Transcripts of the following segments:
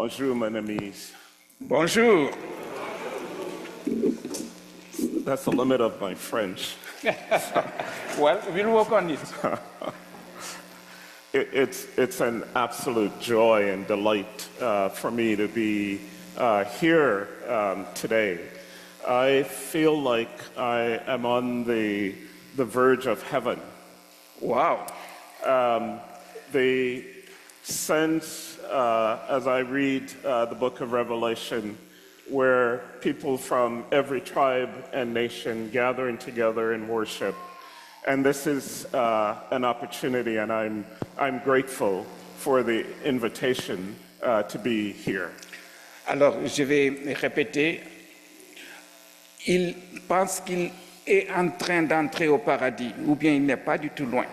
Bonjour, mon amis. Bonjour. That's the limit of my French. Well, we'll work on it. It's an absolute joy and delight for me to be here today. I feel like I am on the verge of heaven. Wow. The sense, as I read the book of Revelation, where people from every tribe and nation gathering together in worship. And this is an opportunity, and I'm grateful for the invitation to be here. Alors, je vais répéter. Il pense qu'il est en train d'entrer au paradis, ou bien il n'est pas du tout loin,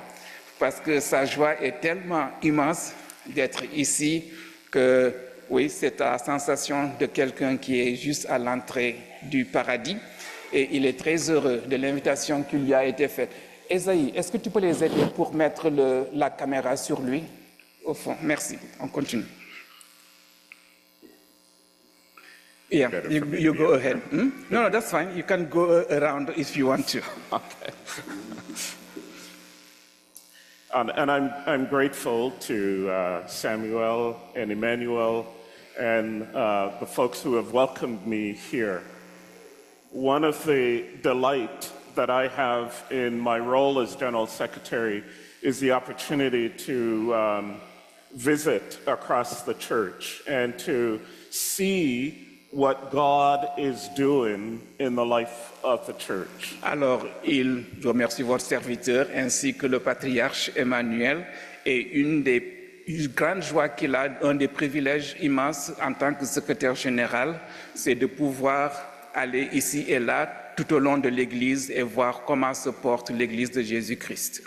parce que sa joie est tellement immense d'être ici que, oui, c'est la sensation de quelqu'un qui est juste à l'entrée du paradis, et il est très heureux de l'invitation qui lui a été faite. Esaïe, est-ce que tu peux les aider pour mettre la caméra sur lui, au fond? Merci, on continue. Yeah, you go ahead. No, that's fine. You can go around if you want to. Okay. And I'm grateful to Samuel and Emmanuel and the folks who have welcomed me here. One of the delight that I have in my role as General Secretary is the opportunity to visit across the church and to see what God is doing in the life of the church. Alors, il remercie votre serviteur ainsi que le patriarche Emmanuel, et une des grandes joies qu'il a, un des privilèges immenses en tant que secrétaire général, c'est de pouvoir aller ici et là tout au long de l'Église et voir comment se porte l'Église de Jésus-Christ.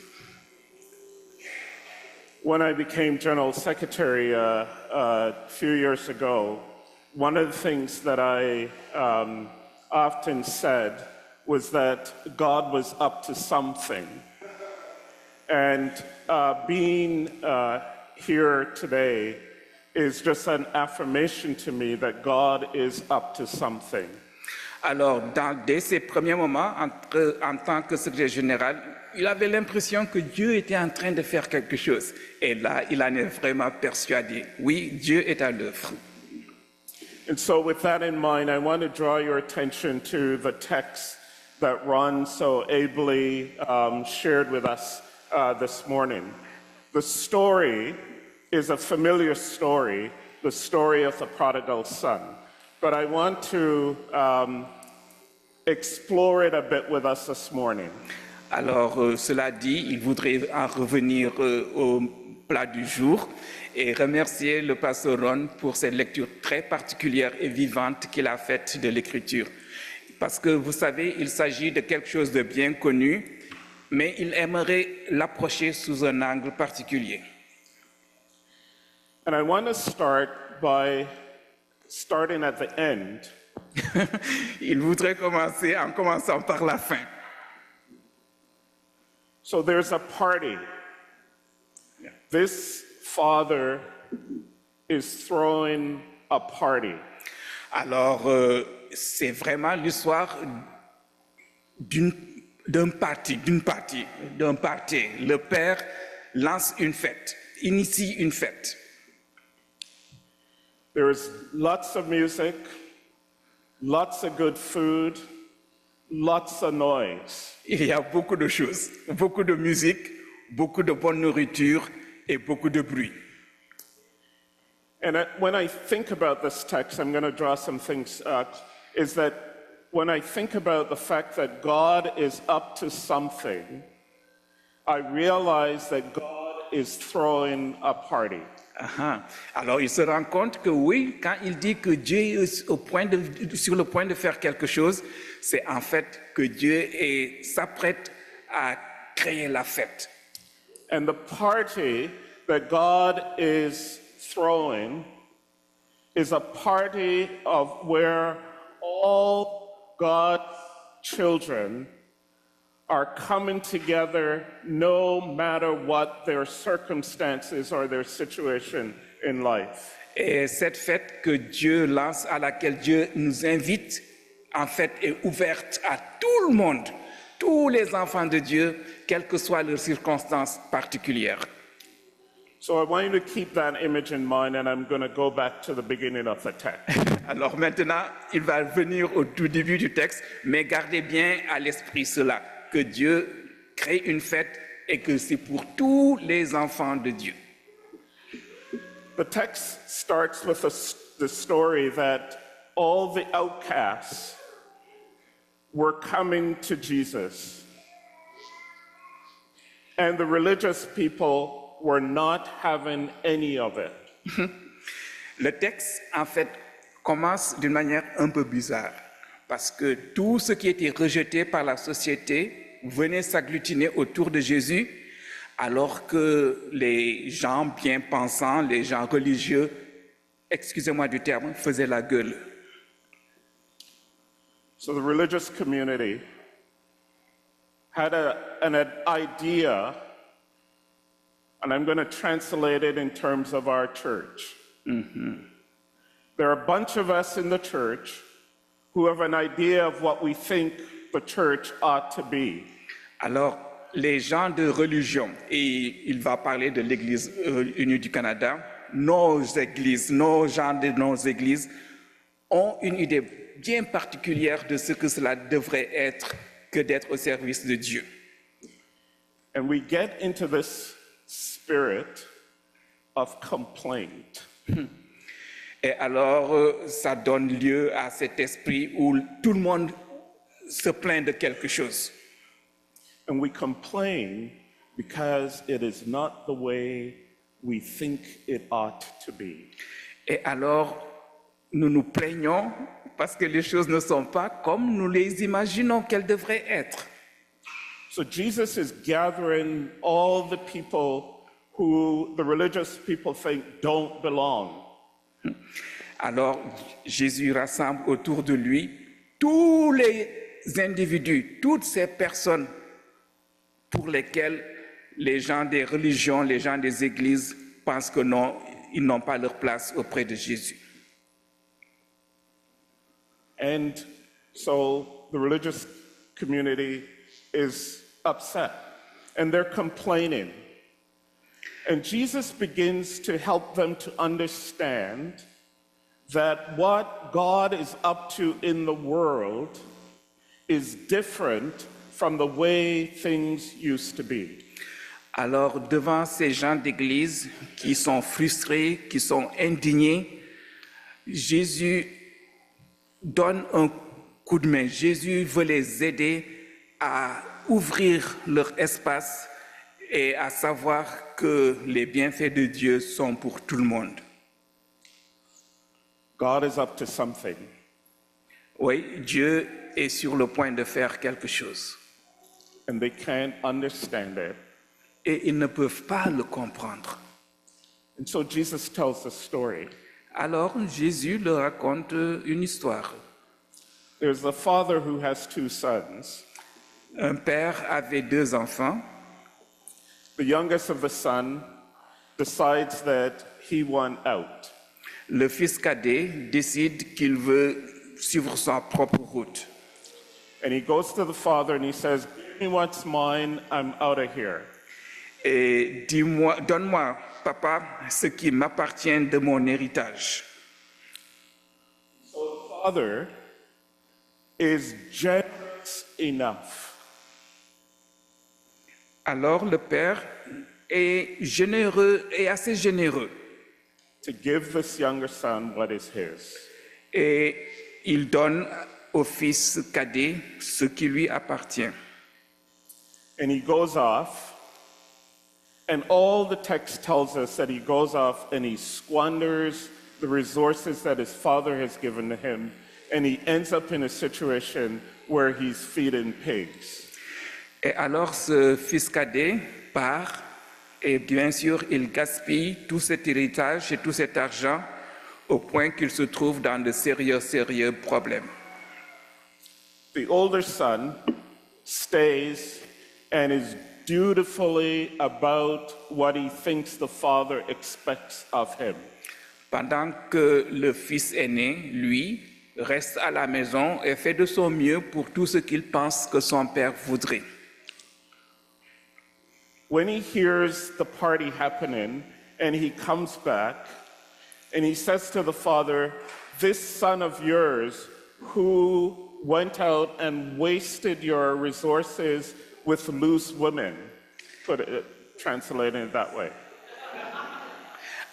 When I became General Secretary a few years ago, one of the things that I often said was that God was up to something. And being here today is just an affirmation to me that God is up to something. Alors, dès ses premiers moments, en tant que secrétaire général, il avait l'impression que Dieu était en train de faire quelque chose. Et là, il en est vraiment persuadé. Oui, Dieu est à l'œuvre. And so with that in mind, I want to draw your attention to the text that Ron so ably shared with us this morning. The story is a familiar story, the story of the prodigal son. But I want to explore it a bit with us this morning. Alors, cela dit, il voudrait en revenir au plat du jour et remercier le pasteur Ron pour cette lecture très particulière et vivante qu'il a faite de l'Écriture. Parce que, vous savez, il s'agit de quelque chose de bien connu, mais il aimerait l'approcher sous un angle particulier. And I want to start by starting at the end. Il voudrait commencer en commençant par la fin. So there's a party. This father is throwing a party. Alors, c'est vraiment l'histoire d'un parti. Le père lance une fête, initie une fête. There is lots of music, lots of good food, lots of noise. Il y a beaucoup de choses, beaucoup de musique, beaucoup de bonne nourriture et beaucoup de bruit. And when I think about this text, I'm going to draw some things, is that when I think about the fact that God is up to something, I realize that God is throwing a party. Alors, il se rend compte que oui, quand il dit que Dieu est sur le point de faire quelque chose, c'est en fait que Dieu s'apprête à créer la fête. And the party that God is throwing is a party of where all God's children are coming together no matter what their circumstances or their situation in life. Et cette fête que Dieu lance, à laquelle Dieu nous invite, en fait, est ouverte à tout le monde, tous les enfants de Dieu, quelles que soient leurs circonstances particulières. So I want you to keep that image in mind, and I'm going to go back to the beginning of the text. Alors maintenant, il va venir au tout début du texte, mais gardez bien à l'esprit cela, que Dieu crée une fête et que c'est pour tous les enfants de Dieu. The text starts with the story that all the outcasts were coming to Jesus, and the religious people were not having any of it. Le texte, en fait, commence d'une manière un peu bizarre, parce que tout ce qui était rejeté par la société venait s'agglutiner autour de Jésus, alors que les gens bien pensants, les gens religieux, excusez-moi du terme, faisaient la gueule. So the religious community had an idea, and I'm going to translate it in terms of our church. There are a bunch of us in the church who have an idea of what we think the church ought to be. Alors, les gens de religion, et il va parler de l'Église unie du Canada, nos églises, nos gens de nos églises, ont une idée bien particulière de ce que cela devrait être que d'être au service de Dieu. And we get into this spirit of complaint. Et alors, ça donne lieu à cet esprit où tout le monde se plaint de quelque chose. And we complain because it is not the way we think it ought to be. Et alors, nous nous plaignons parce que les choses ne sont pas comme nous les imaginons qu'elles devraient être. So Jesus is gathering all the people who the religious people think don't belong. Alors, Jésus rassemble autour de lui tous les individus, toutes ces personnes pour lesquelles les gens des religions, les gens des églises pensent que non, ils n'ont pas leur place auprès de Jésus. And so the religious community is upset and they're complaining. And Jesus begins to help them to understand that what God is up to in the world is different from the way things used to be. Alors, devant ces gens d'église qui sont frustrés, qui sont indignés, Jésus donne un coup de main. Jésus veut les aider à ouvrir leur espace et à savoir que les bienfaits de Dieu sont pour tout le monde. God is up to something. Oui, Dieu est sur le point de faire quelque chose. And they can't understand it. Et ils ne peuvent pas le comprendre. And so Jesus tells the story. Alors Jésus leur raconte une histoire. There's the father who has two sons. Un père avait deux enfants. The youngest of the son decides that he wants out. Le fils cadet décide qu'il veut suivre sa propre route. And he goes to the father and he says, "Give me what's mine, I'm out of here." Et dis-moi, donne-moi, papa, ce qui m'appartient de mon héritage. So the father is generous enough Alors le père est généreux et assez généreux. to give this younger son what is his. Et il donne au fils cadet ce qui lui appartient. And he goes off, and all the text tells us that he goes off and he squanders the resources that his father has given to him, and he ends up in a situation where he's feeding pigs. Et alors ce fils cadet part et bien sûr il gaspille tout cet héritage et tout cet argent au point qu'il se trouve dans de sérieux problèmes. The older son stays and is dutifully about what he thinks the father expects of him. pendant que le fils aîné, lui, reste à la maison et fait de son mieux pour tout ce qu'il pense que son père voudrait. When he hears the party happening and he comes back and he says to the father, "This son of yours who went out and wasted your resources with loose women," translating it that way.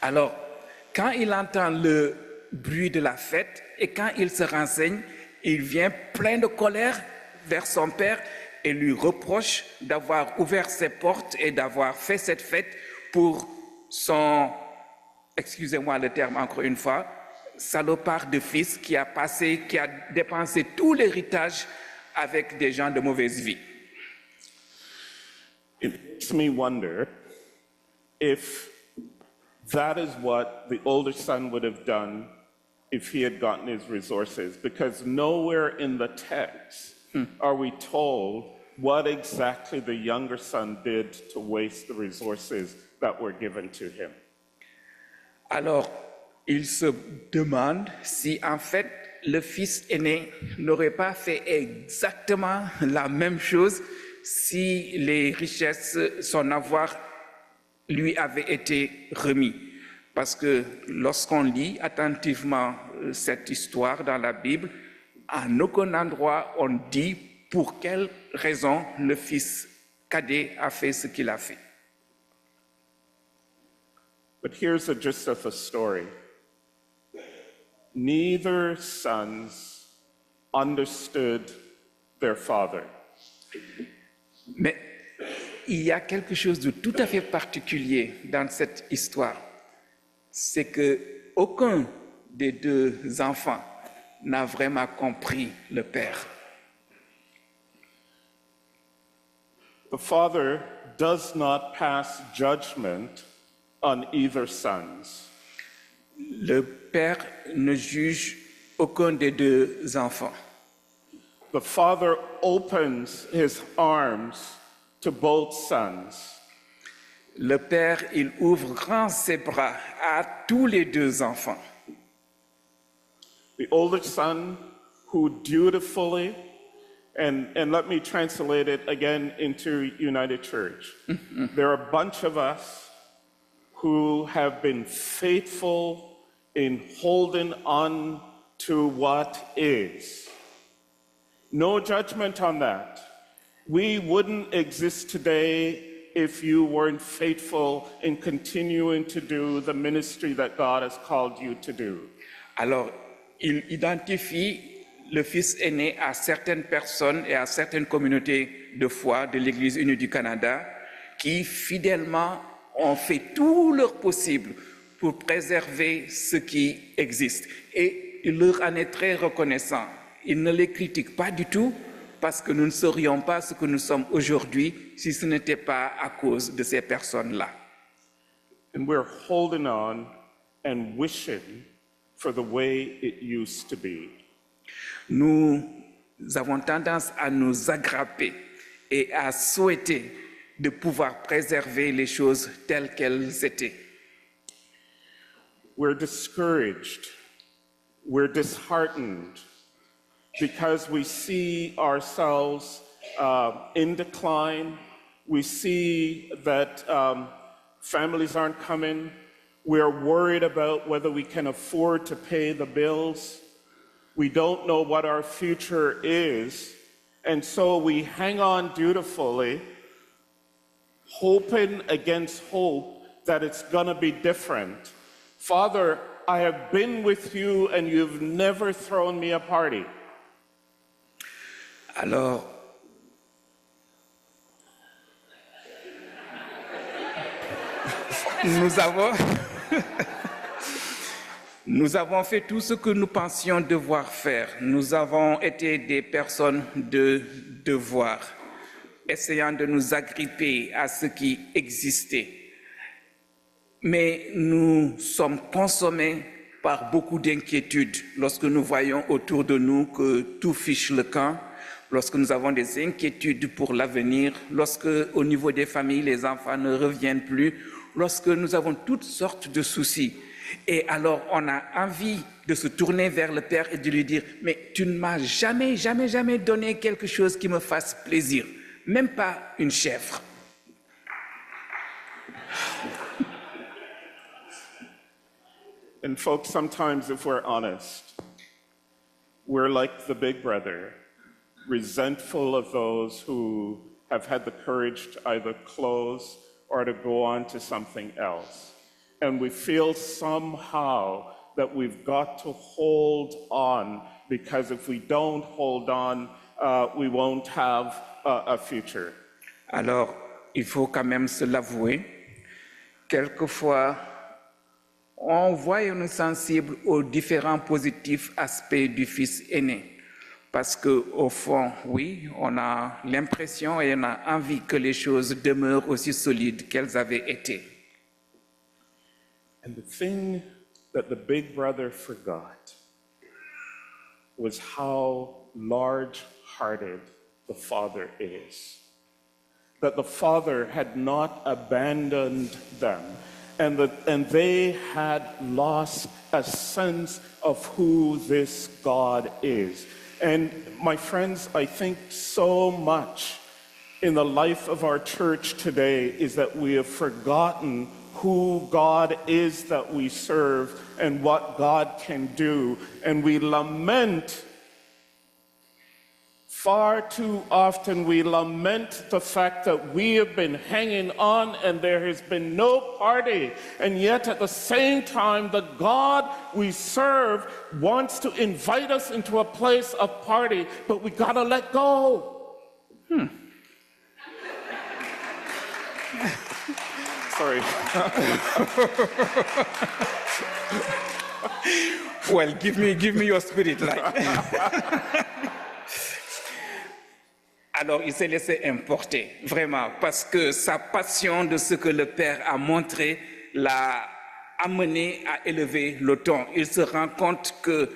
Alors, quand il entend le bruit de la fête et quand il se renseigne, il vient plein de colère vers son père et lui reproche d'avoir ouvert ses portes et d'avoir fait cette fête pour son, excusez-moi le terme encore une fois, salopard de fils qui a dépensé tout l'héritage avec des gens de mauvaise vie. It makes me wonder if that is what the older son would have done if he had gotten his resources, because nowhere in the text are we told what exactly the younger son did to waste the resources that were given to him. Alors, il se demande si en fait le fils aîné n'aurait pas fait exactement la même chose si les richesses, son avoir lui avait été remis. Parce que lorsqu'on lit attentivement cette histoire dans la Bible, à aucun endroit on dit pour quelle raison le fils cadet a fait ce qu'il a fait. But here's the gist of the story. Neither sons understood their father. Mais il y a quelque chose de tout à fait particulier dans cette histoire. C'est que aucun des deux enfants n'a vraiment compris le père. The father does not pass judgment on either sons. Le père ne juge aucun des deux enfants. The father opens his arms to both sons. Le père, il ouvre grand ses bras à tous les deux enfants. The older son who dutifully, and let me translate it again into United Church. There are a bunch of us who have been faithful in holding on to what is. No judgment on that. We wouldn't exist today if you weren't faithful in continuing to do the ministry that God has called you to do. Alors, il identifie le fils aîné à certaines personnes et à certaines communautés de foi de l'Église unie du Canada qui fidèlement ont fait tout leur possible pour préserver ce qui existe. Et il leur en est très reconnaissant. Il ne les critique pas du tout parce que nous ne serions pas ce que nous sommes aujourd'hui si ce n'était pas à cause de ces personnes-là. And we're holding on and wishing for the way it used to be. Nous avons tendance à nous agrapper et à souhaiter de pouvoir préserver les choses telles qu'elles étaient. We're discouraged, we're disheartened because we see ourselves in decline. We see that families aren't coming. We're worried about whether we can afford to pay the bills. We don't know what our future is. And so we hang on dutifully, hoping against hope that it's going to be different. Father, I have been with you and you've never thrown me a party. Alors, nous avons fait tout ce que nous pensions devoir faire. Nous avons été des personnes de devoir, essayant de nous agripper à ce qui existait. Mais nous sommes consommés par beaucoup d'inquiétudes lorsque nous voyons autour de nous que tout fiche le camp, lorsque nous avons des inquiétudes pour l'avenir, lorsque au niveau des familles les enfants ne reviennent plus, lorsque nous avons toutes sortes de soucis. Et alors, on a envie de se tourner vers le Père et de lui dire, mais tu ne m'as jamais donné quelque chose qui me fasse plaisir, même pas une chèvre. And folks, sometimes if we're honest, we're like the big brother, resentful of those who have had the courage to either close or to go on to something else. And we feel somehow that we've got to hold on, because if we don't hold on, we won't have a future. Alors, il faut quand même se l'avouer, quelquefois, on voit et on est sensible aux différents positifs aspects du fils aîné. Parce qu'au fond, oui, on a l'impression et on a envie que les choses demeurent aussi solides qu'elles avaient été. And the thing that the big brother forgot was how large-hearted the father is. That the father had not abandoned them, and they had lost a sense of who this God is. And my friends, I think so much in the life of our church today is that we have forgotten who God is that we serve and what God can do. And we lament, far too often we lament the fact that we have been hanging on and there has been no party. And yet at the same time, the God we serve wants to invite us into a place of party, but we gotta let go. Sorry. Well, give me your spirit light. Alors, il s'est laissé importer, vraiment, parce que sa passion de ce que le Père a montré l'a amené à élever le ton. Il se rend compte que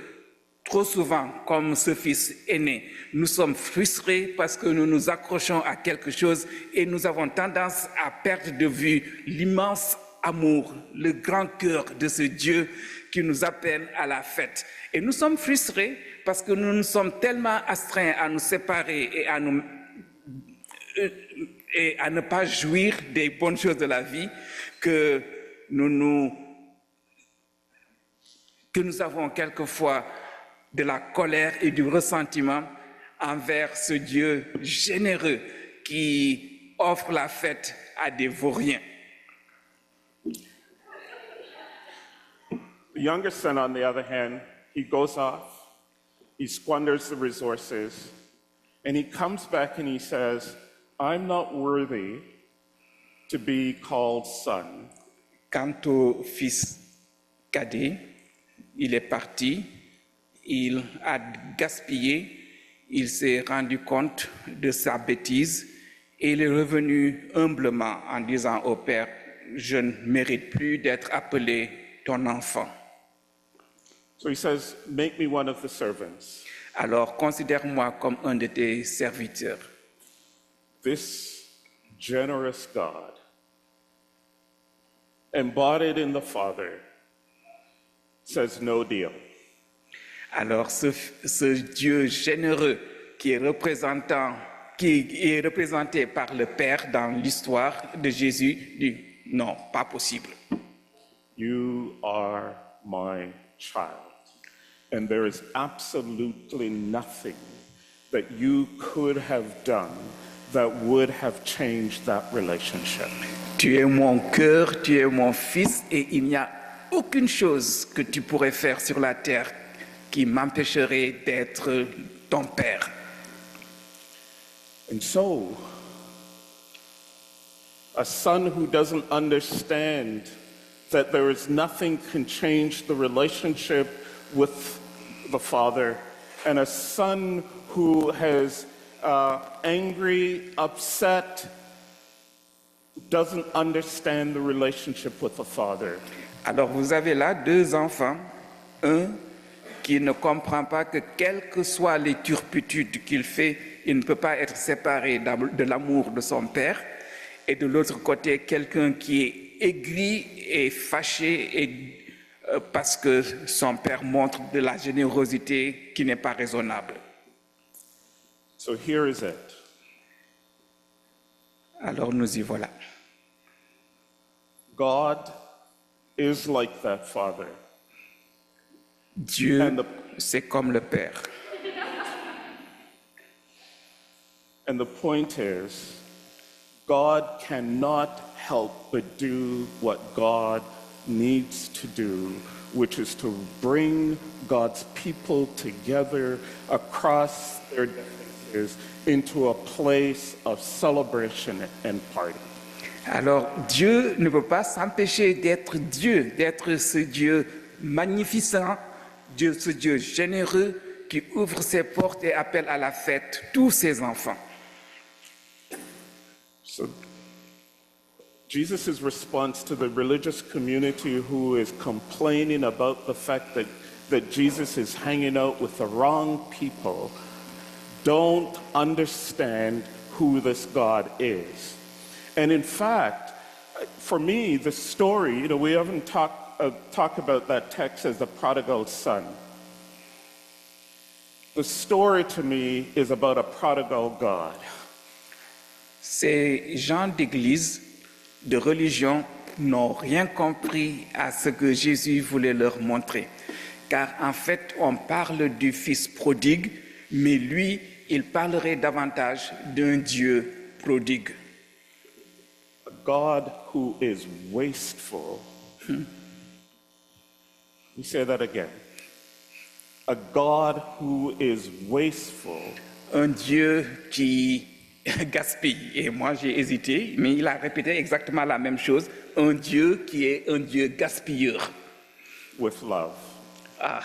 trop souvent, comme ce fils aîné, nous sommes frustrés parce que nous nous accrochons à quelque chose et nous avons tendance à perdre de vue l'immense amour, le grand cœur de ce Dieu qui nous appelle à la fête. Et nous sommes frustrés parce que nous nous sommes tellement astreints à nous séparer et à ne pas jouir des bonnes choses de la vie que nous avons quelquefois de la colère et du ressentiment envers ce Dieu généreux qui offre la fête à des vauriens. The younger son, on the other hand, he goes off, he squanders the resources, and he comes back and he says, I'm not worthy to be called son. Quant au fils cadet, il est parti, il a gaspillé, il s'est rendu compte de sa bêtise et il est revenu humblement en disant au Père, je ne mérite plus d'être appelé ton enfant. So he says, make me one of the servants. Alors considère-moi comme un de tes serviteurs. This generous God, embodied in the Father, says no deal. Alors ce Dieu généreux qui est représenté par le Père dans l'histoire de Jésus dit non, pas possible. You are my child. And there is absolutely nothing that you could have done that would have changed that relationship. Tu es mon cœur, tu es mon fils, et il n'y a aucune chose que tu pourrais faire sur la terre qui m'empêcherait d'être ton père. And so, a son who doesn't understand that there is nothing can change the relationship with the father, and a son who has angry, upset, doesn't understand the relationship with the father. Alors vous avez là deux enfants, un qui ne comprend pas que quelles que soient les turpitudes qu'il fait, il ne peut pas être séparé de l'amour de son père, et de l'autre côté quelqu'un qui est aigri et fâché et parce que son père montre de la générosité qui n'est pas raisonnable. So here is it. Alors nous y voilà. God is like that father. Dieu, And the- c'est comme le père. And the point is, God cannot help but do what God needs to do, which is to bring God's people together across their differences into a place of celebration and party. Alors Dieu ne peut pas s'empêcher d'être Dieu, d'être ce Dieu magnificent, ce Dieu généreux qui ouvre ses portes et appelle à la fête tous ses enfants. So, Jesus' response to the religious community who is complaining about the fact that Jesus is hanging out with the wrong people don't understand who this God is. And in fact, for me, the story, we haven't talk about that text as the prodigal son. The story to me is about a prodigal God. Ces gens d'église, de religion, n'ont rien compris à ce que Jésus voulait leur montrer. Car en fait, on parle du fils prodigue, mais lui, il parlerait davantage d'un Dieu prodigue. A God who is wasteful. Let me say that again. A God who is wasteful. Un Dieu qui gaspille. Et moi, j'ai hésité, mais il a répété exactement la même chose. Un Dieu qui est un Dieu gaspilleur. With love. Ah.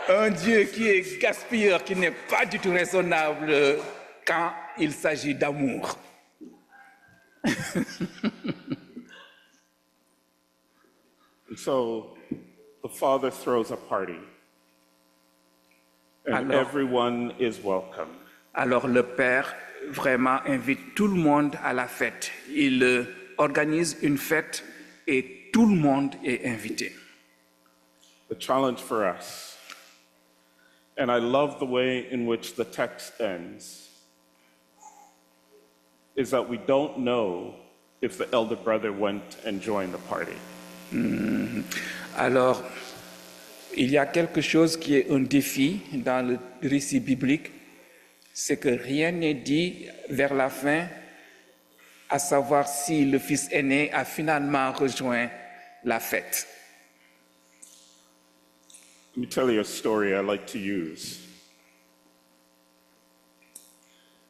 Un Dieu qui est gaspilleur, qui n'est pas du tout raisonnable quand il s'agit d'amour. And so the Father throws a party. And Alors- everyone is welcome. Alors le Père vraiment invite tout le monde à la fête. Il organise une fête et tout le monde est invité. The challenge for us, and I love the way in which the text ends, is that we don't know if the elder brother went and joined the party. Alors, il y a quelque chose qui est un défi dans le récit biblique, c'est que rien n'est dit vers la fin, à savoir si le fils aîné a finalement rejoint la fête. Let me tell you a story I like to use.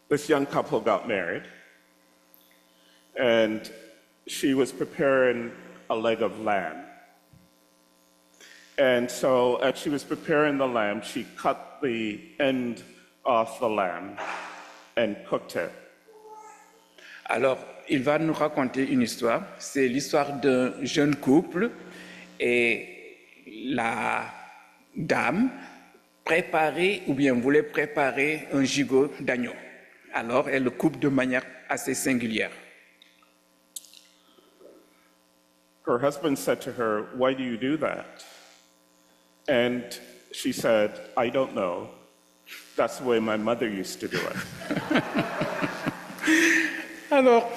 This young couple got married, and she was preparing a leg of lamb. And so, as she was preparing the lamb, she cut the end off the lamb and cooked it. Alors, il va nous raconter une histoire. C'est l'histoire d'un jeune couple et la dame préparait ou bien voulait préparer un gigot d'agneau. Alors, elle le coupe de manière assez singulière. Her husband said to her, "Why do you do that?" And she said, "I don't know. That's the way my mother used to do it." Alors,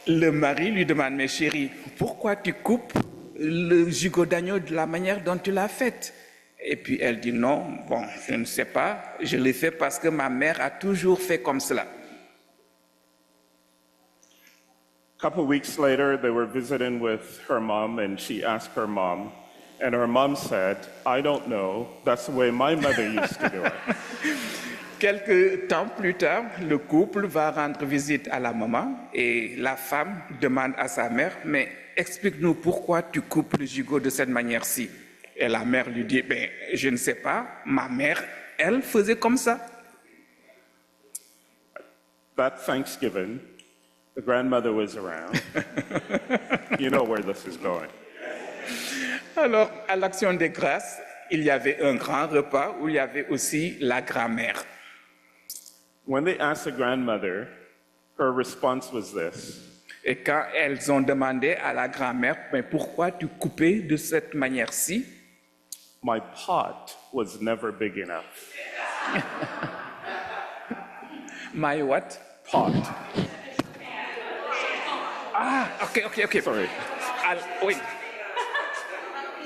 le mari lui demande, mais chérie, pourquoi tu coupes le gigot d'agneau de la manière dont tu l'as fait? Et puis elle dit, non, bon, je ne sais pas, je l'ai fait parce que ma mère a toujours fait comme cela. A couple weeks later, they were visiting with her mom, and she asked her mom, and her mom said, "I don't know. That's the way my mother used to do it." Quelques temps plus tard, le couple va rendre visite à la maman et la femme demande à sa mère, mais explique-nous pourquoi tu coupes le gigot de cette manière-ci. Et la mère lui dit, ben, je ne sais pas, ma mère, elle faisait comme ça. That Thanksgiving, the grandmother was around. You know where this is going. Alors, à l'Action des Grâces, il y avait un grand repas où il y avait aussi la grand-mère. When they asked the grandmother, her response was this: Et quand elles ont demandé à la grand-mère, mais pourquoi tu coupais de cette manière-ci? My pot was never big enough. My what? Pot. Ah, ok. Sorry. Oui.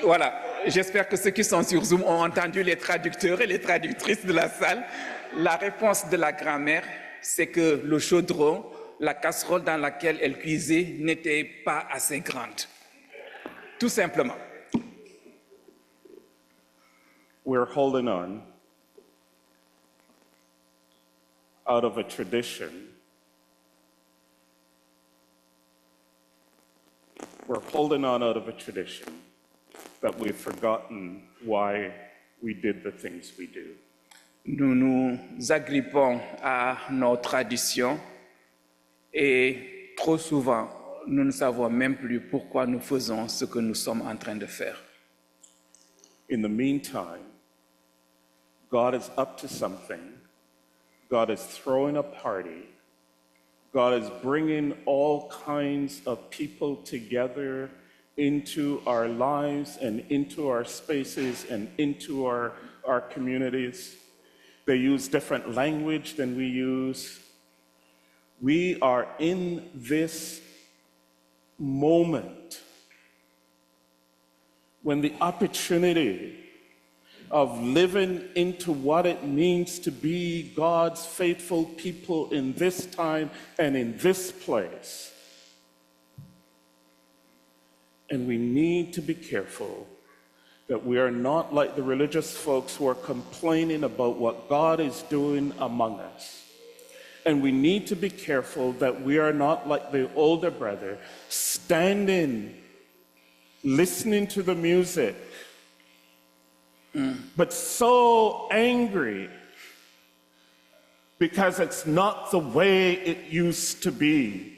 Voilà. J'espère que ceux qui sont sur Zoom ont entendu les traducteurs et les traductrices de la salle. La réponse de la grand-mère, c'est que le chaudron, la casserole dans laquelle elle cuisait, n'était pas assez grande. Tout simplement. We're holding on out of a tradition. We're holding on out of a tradition that we've forgotten why we did the things we do. Nous nous agrippons à nos traditions et trop souvent, nous ne savons même plus pourquoi nous faisons ce que nous sommes en train de faire. In the meantime, God is up to something. God is throwing a party. God is bringing all kinds of people together into our lives and into our spaces and into our communities. They use different language than we use. We are in this moment when the opportunity of living into what it means to be God's faithful people in this time and in this place. And we need to be careful that we are not like the religious folks who are complaining about what God is doing among us. And we need to be careful that we are not like the older brother, standing, listening to the music, but so angry because it's not the way it used to be.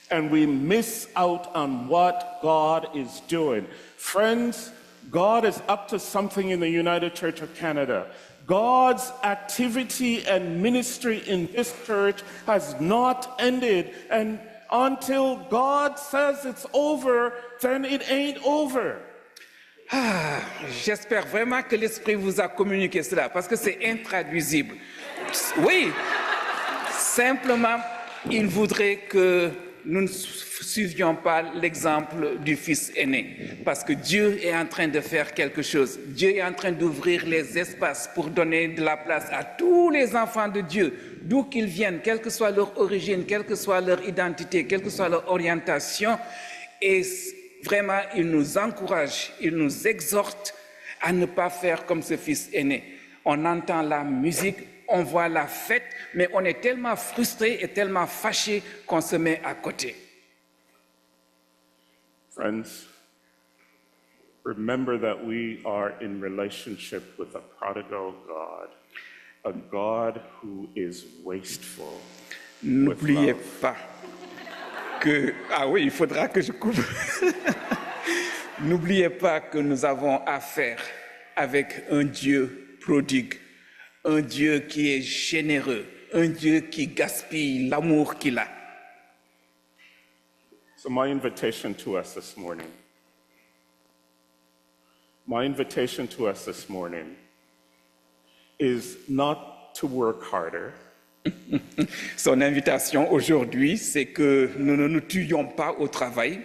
And we miss out on what God is doing. Friends, God is up to something in the United Church of Canada. God's activity and ministry in this church has not ended. And until God says it's over, then it ain't over. Ah, j'espère vraiment que l'Esprit vous a communiqué cela, parce que c'est intraduisible. Oui, simplement, il voudrait que nous ne suivions pas l'exemple du fils aîné, parce que Dieu est en train de faire quelque chose. Dieu est en train d'ouvrir les espaces pour donner de la place à tous les enfants de Dieu, d'où qu'ils viennent, quelle que soit leur origine, quelle que soit leur identité, quelle que soit leur orientation. Et vraiment, il nous encourage, il nous exhorte à ne pas faire comme ce fils aîné. On entend la musique, on voit la fête, mais on est tellement frustré et tellement fâché qu'on se met à côté. Friends, remember that we are in relationship with a prodigal God, a God who is wasteful. N'oubliez pas que... Ah oui, il faudra que je coupe. N'oubliez pas que nous avons affaire avec un Dieu prodigue, un Dieu qui est généreux, un Dieu qui gaspille l'amour qu'il a. So my invitation to us this morning is not to work harder. Son invitation aujourd'hui, c'est que nous ne nous tuions pas au travail.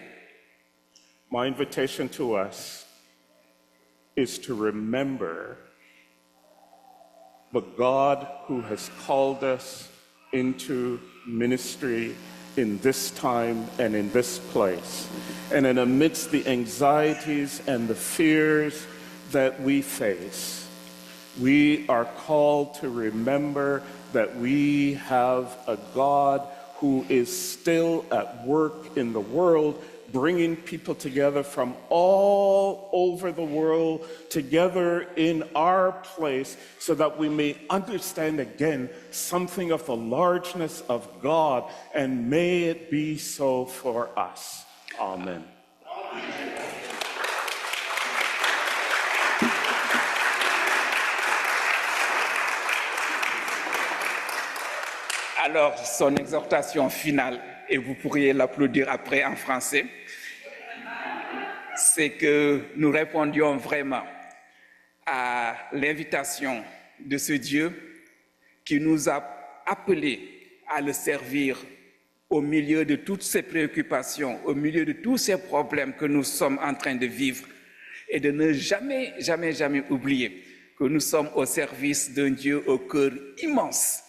My invitation to us is to remember the God who has called us into ministry in this time and in this place. And in amidst the anxieties and the fears that we face, we are called to remember that we have a God who is still at work in the world, bringing people together from all over the world together in our place so that we may understand again something of the largeness of God, and may it be so for us. Amen. Alors, son exhortation finale et vous pourriez l'applaudir après en français, c'est que nous répondions vraiment à l'invitation de ce Dieu qui nous a appelés à le servir au milieu de toutes ces préoccupations, au milieu de tous ces problèmes que nous sommes en train de vivre, et de ne jamais, jamais, jamais oublier que nous sommes au service d'un Dieu au cœur immense,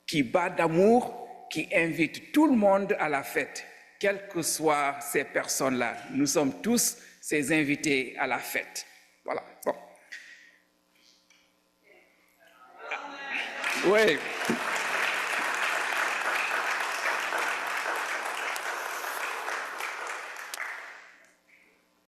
qui bat d'amour, qui invite tout le monde à la fête, quelles que soient ces personnes-là. Nous sommes tous ces invités à la fête. Voilà. Bon. Oui.